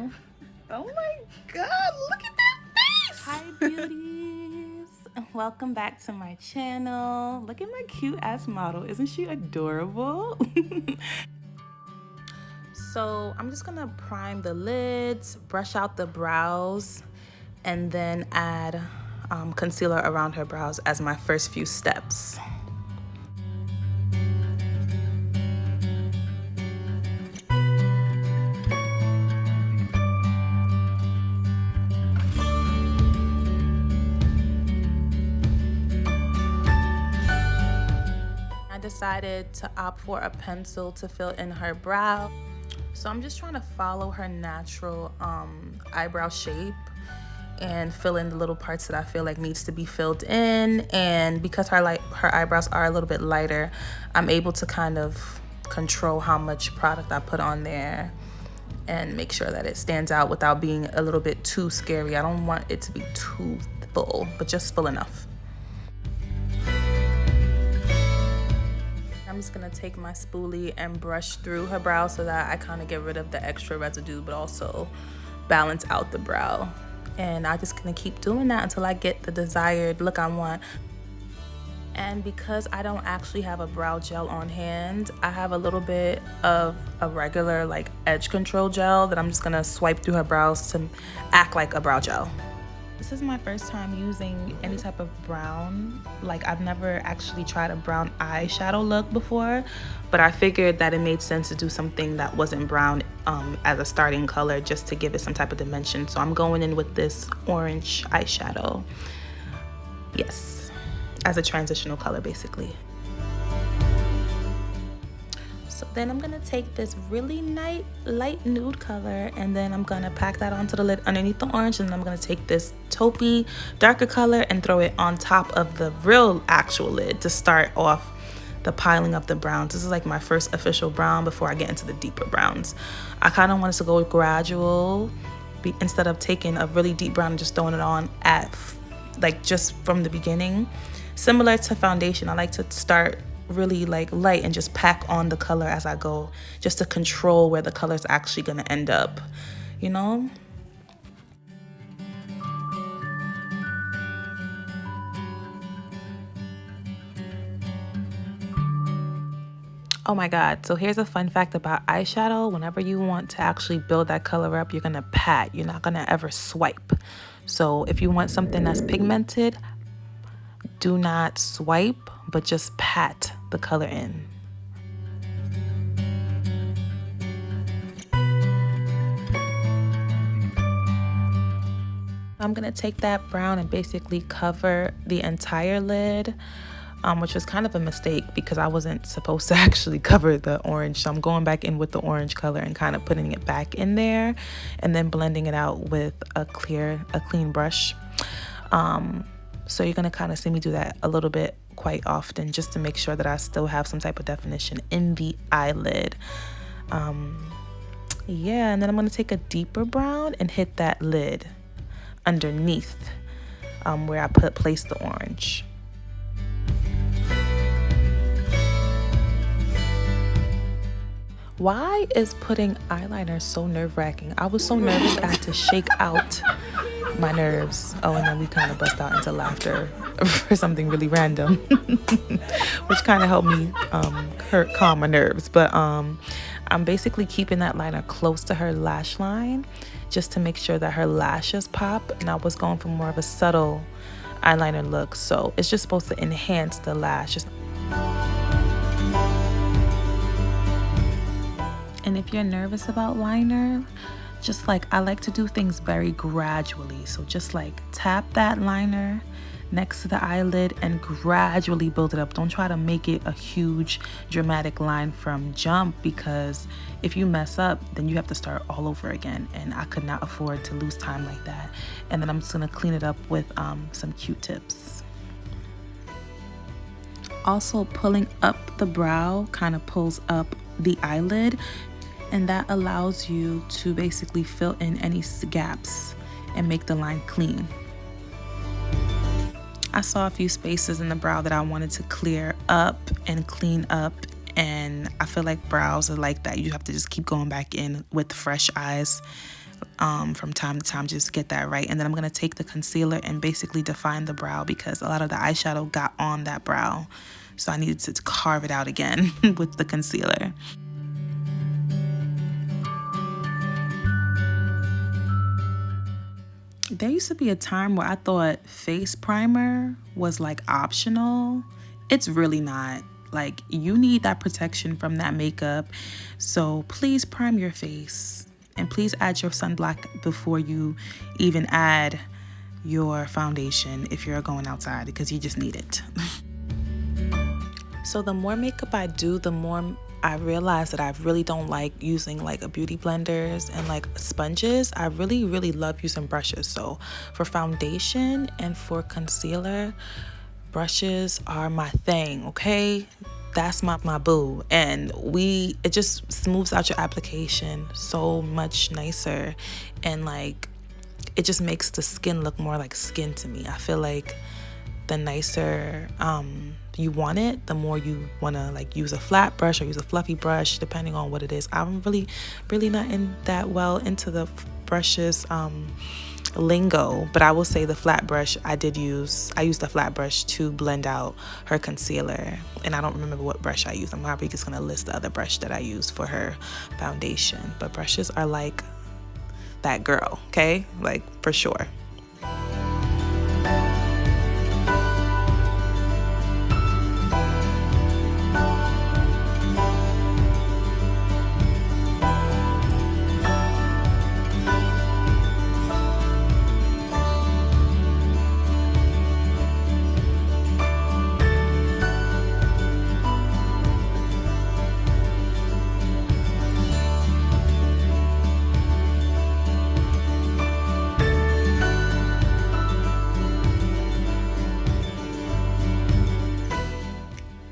you. Oh my god, look at that face! Hi beauties! Welcome back to my channel. Look at my cute ass model. Isn't she adorable? So I'm just gonna prime the lids, brush out the brows, and then add concealer around her brows as my first few steps. I decided to opt for a pencil to fill in her brow. So I'm just trying to follow her natural eyebrow shape and fill in the little parts that I feel like needs to be filled in. And because her eyebrows are a little bit lighter, I'm able to kind of control how much product I put on there and make sure that it stands out without being a little bit too scary. I don't want it to be too full, but just full enough. I'm just gonna take my spoolie and brush through her brow so that I kind of get rid of the extra residue, but also balance out the brow. And I'm just gonna keep doing that until I get the desired look I want. And because I don't actually have a brow gel on hand, I have a little bit of a regular like edge control gel that I'm just gonna swipe through her brows to act like a brow gel. This is my first time using any type of brown. Like, I've never actually tried a brown eyeshadow look before, but I figured that it made sense to do something that wasn't brown as a starting color just to give it some type of dimension. So I'm going in with this orange eyeshadow. Yes, as a transitional color basically. So then I'm gonna take this really light nude color, and then I'm gonna pack that onto the lid underneath the orange, and then I'm gonna take this taupey darker color and throw it on top of the real actual lid to start off the piling of the browns. This is like my first official brown before I get into the deeper browns. I kind of wanted to go gradual instead of taking a really deep brown and just throwing it on at like just from the beginning. Similar to foundation, I like to start really like light and just pack on the color as I go, just to control where the color is actually going to end up, you know. Oh my god, so here's a fun fact about eyeshadow. Whenever you want to actually build that color up, you're gonna pat, you're not gonna ever swipe. So if you want something that's pigmented, do not swipe, but just pat the color in. I'm gonna take that brown and basically cover the entire lid, which was kind of a mistake because I wasn't supposed to actually cover the orange. So I'm going back in with the orange color and kind of putting it back in there and then blending it out with a clean brush. So you're gonna kind of see me do that a little bit quite often just to make sure that I still have some type of definition in the eyelid. Yeah, and then I'm gonna take a deeper brown and hit that lid underneath where I placed the orange. Why is putting eyeliner so nerve-wracking? I was so nervous I had to shake out my nerves. Oh, and then we kind of bust out into laughter for something really random, which kind of helped me calm my nerves. But I'm basically keeping that liner close to her lash line just to make sure that her lashes pop. And I was going for more of a subtle eyeliner look, so it's just supposed to enhance the lashes. And if you're nervous about liner, just like I like to do things very gradually. So just like tap that liner next to the eyelid and gradually build it up. Don't try to make it a huge dramatic line from jump, because if you mess up, then you have to start all over again. And I could not afford to lose time like that. And then I'm just gonna clean it up with some Q-tips. Also, pulling up the brow kind of pulls up the eyelid, and that allows you to basically fill in any gaps and make the line clean. I saw a few spaces in the brow that I wanted to clear up and clean up, and I feel like brows are like that. You have to just keep going back in with fresh eyes from time to time, just get that right. And then I'm going to take the concealer and basically define the brow, because a lot of the eyeshadow got on that brow. So I needed to carve it out again with the concealer. There used to be a time where I thought face primer was like optional. It's really not. Like, you need that protection from that makeup. So please prime your face, and please add your sunblock before you even add your foundation if you're going outside, because you just need it. So the more makeup I do, the more I realize that I really don't like using like a beauty blenders and like sponges. I really love using brushes. So for foundation and for concealer, brushes are my thing, okay? That's my boo. And it just smooths out your application so much nicer, and like it just makes the skin look more like skin to me. I feel like the nicer you want it, the more you want to like use a flat brush or use a fluffy brush, depending on what it is. I'm really not that well into the brushes lingo, but I will say the flat brush I used the flat brush to blend out her concealer, and I don't remember what brush I used. I'm probably just gonna list the other brush that I used for her foundation. But brushes are like that girl, okay? Like, for sure.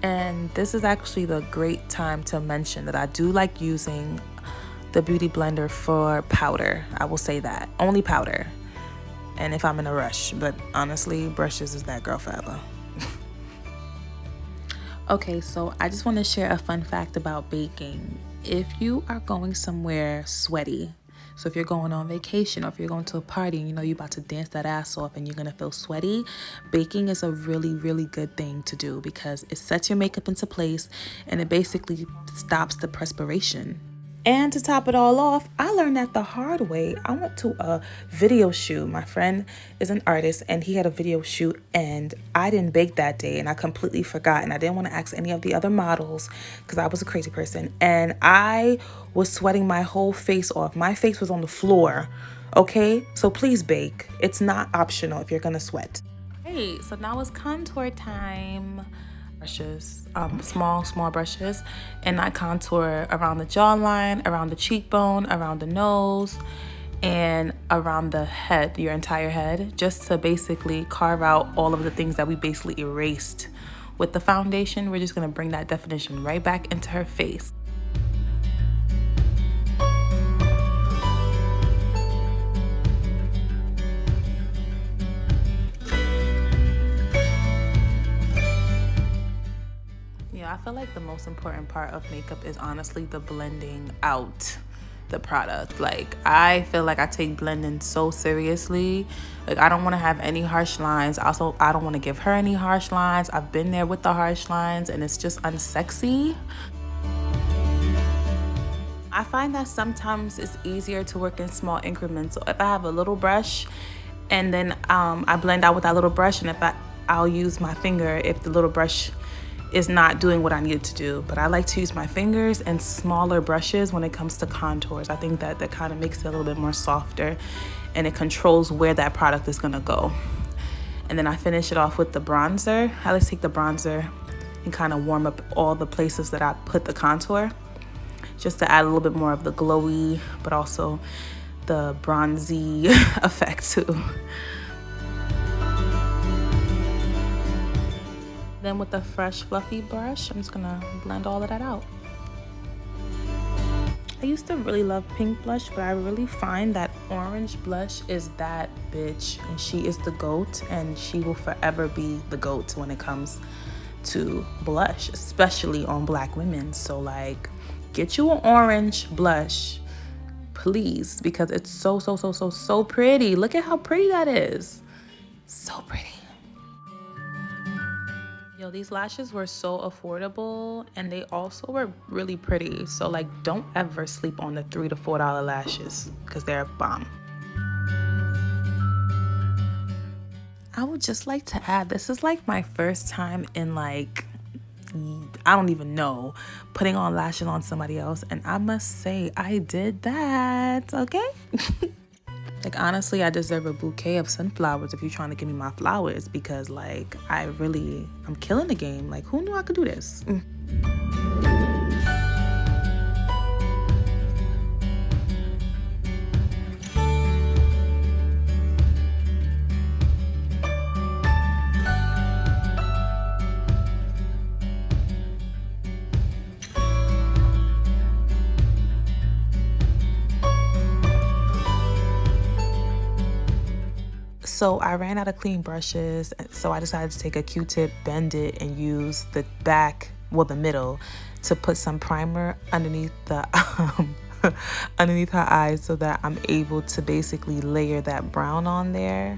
And this is actually the great time to mention that I do like using the beauty blender for powder. I will say that. Only powder. And if I'm in a rush. But honestly, brushes is that girl forever. Okay, so I just want to share a fun fact about baking. If you are going somewhere sweaty, so if you're going on vacation or if you're going to a party and you know you're about to dance that ass off and you're going to feel sweaty, baking is a really good thing to do, because it sets your makeup into place and it basically stops the perspiration. And to top it all off, I learned that the hard way. I went to a video shoot. My friend is an artist and he had a video shoot, and I didn't bake that day and I completely forgot, and I didn't want to ask any of the other models because I was a crazy person, and I was sweating my whole face off. My face was on the floor, okay? So please bake. It's not optional if you're gonna sweat. Hey, so now it's contour time. Brushes, small brushes, and I contour around the jawline, around the cheekbone, around the nose, and around the head, your entire head, just to basically carve out all of the things that we basically erased with the foundation. We're just gonna bring that definition right back into her face. I feel like the most important part of makeup is honestly the blending out the product. Like, I feel like I take blending so seriously. Like, I don't want to have any harsh lines. Also, I don't want to give her any harsh lines. I've been there with the harsh lines and it's just unsexy. I find that sometimes it's easier to work in small increments. So if I have a little brush and then I blend out with that little brush, and I'll use my finger if the little brush is not doing what I needed to do. But I like to use my fingers and smaller brushes when it comes to contours. I think that kind of makes it a little bit more softer, and it controls where that product is gonna go. And then I finish it off with the bronzer. I like to take the bronzer and kind of warm up all the places that I put the contour, just to add a little bit more of the glowy, but also the bronzy effect too. Then with the fresh fluffy brush, I'm just gonna blend all of that out. I used to really love pink blush, but I really find that orange blush is that bitch, and she is the GOAT, and she will forever be the GOAT when it comes to blush, especially on black women. So like, get you an orange blush, please, because it's so pretty. Look at how pretty that is. So pretty. Yo, these lashes were so affordable, and they also were really pretty. So like, don't ever sleep on the $3 to $4 lashes, because they're a bomb. I would just like to add, this is like my first time in like, I don't even know, putting on lashes on somebody else, and I must say I did that, okay? Like, honestly, I deserve a bouquet of sunflowers if you're trying to give me my flowers, because like, I'm killing the game. Like, who knew I could do this? So I ran out of clean brushes, so I decided to take a Q-tip, bend it, and use the back, well, the middle, to put some primer underneath the underneath her eyes, so that I'm able to basically layer that brown on there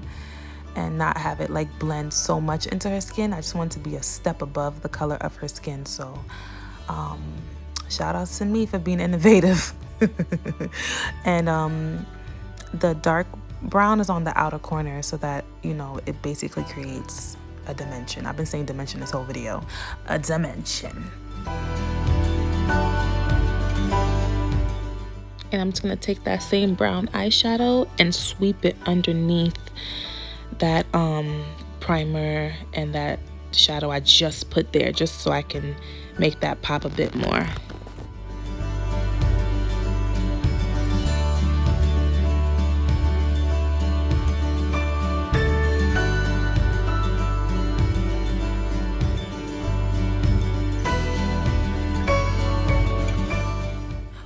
and not have it like blend so much into her skin. I just want to be a step above the color of her skin. So shout out to me for being innovative. And the dark brown is on the outer corner, so that, you know, it basically creates a dimension. I've been saying dimension this whole video. A dimension. And I'm just gonna take that same brown eyeshadow and sweep it underneath that primer and that shadow I just put there, just so I can make that pop a bit more.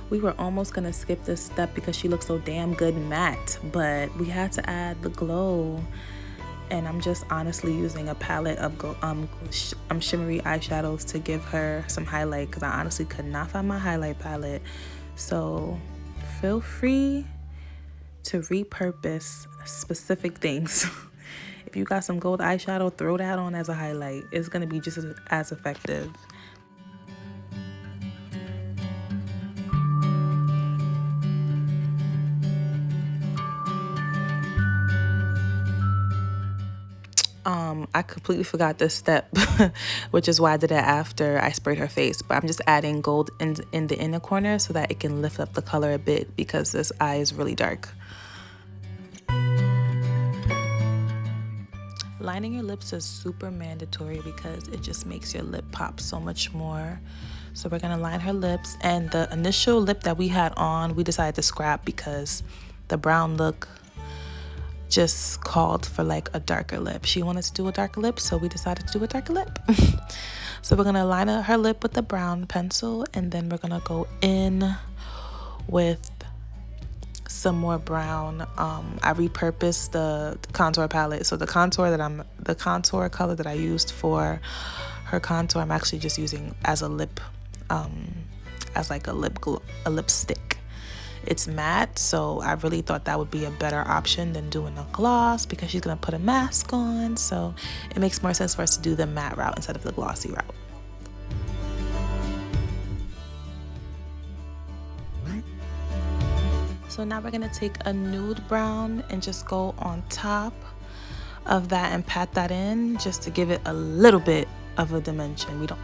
We were almost gonna skip this step because she looks so damn good matte, but we had to add the glow. And I'm just honestly using a palette of shimmery eyeshadows to give her some highlight, because I honestly could not find my highlight palette. So feel free to repurpose specific things. If you got some gold eyeshadow, throw that on as a highlight. It's gonna be just as effective. I completely forgot this step, which is why I did it after I sprayed her face. But I'm just adding gold in the inner corner so that it can lift up the color a bit, because this eye is really dark. Lining your lips is super mandatory because it just makes your lip pop so much more. So we're gonna line her lips, and the initial lip that we had on, we decided to scrap because the brown look just called for like a darker lip. She wanted to do a darker lip, so we decided to do a darker lip. So we're gonna line her lip with the brown pencil, and then we're gonna go in with some more brown. I repurposed the contour palette, so the contour color that I used for her contour, I'm actually just using as a lip, as like a lipstick. It's matte, so I really thought that would be a better option than doing a gloss, because she's gonna put a mask on, so it makes more sense for us to do the matte route instead of the glossy route. So now we're gonna take a nude brown and just go on top of that and pat that in, just to give it a little bit of a dimension. We don't.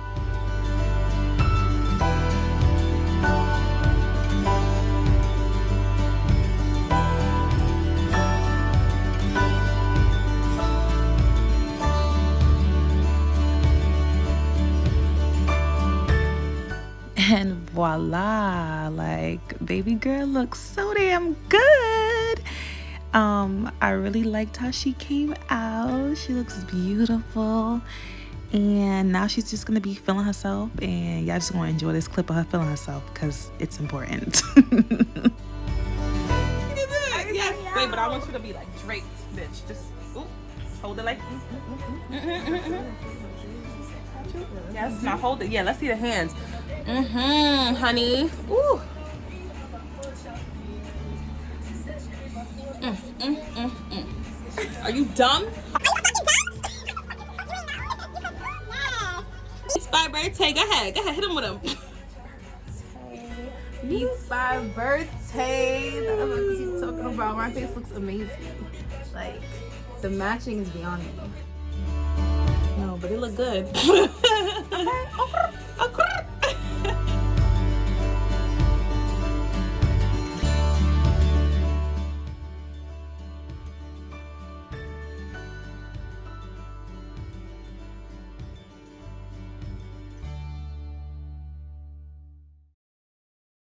And voila, like, baby girl looks so damn good. I really liked how she came out. She looks beautiful. And now she's just gonna be feeling herself, and y'all just gonna enjoy this clip of her feeling herself, because it's important. Yes. Wait, but I want you to be like draped, bitch. Just hold it like. Yes, now hold it. Yeah, let's see the hands. Honey. Ooh. Are you dumb? Beats by Birthday. Go ahead, hit him with him. Beats by Birthday. The other things you're talking about. My face looks amazing. Like, the matching is beyond me. No, but it looked good. Okay.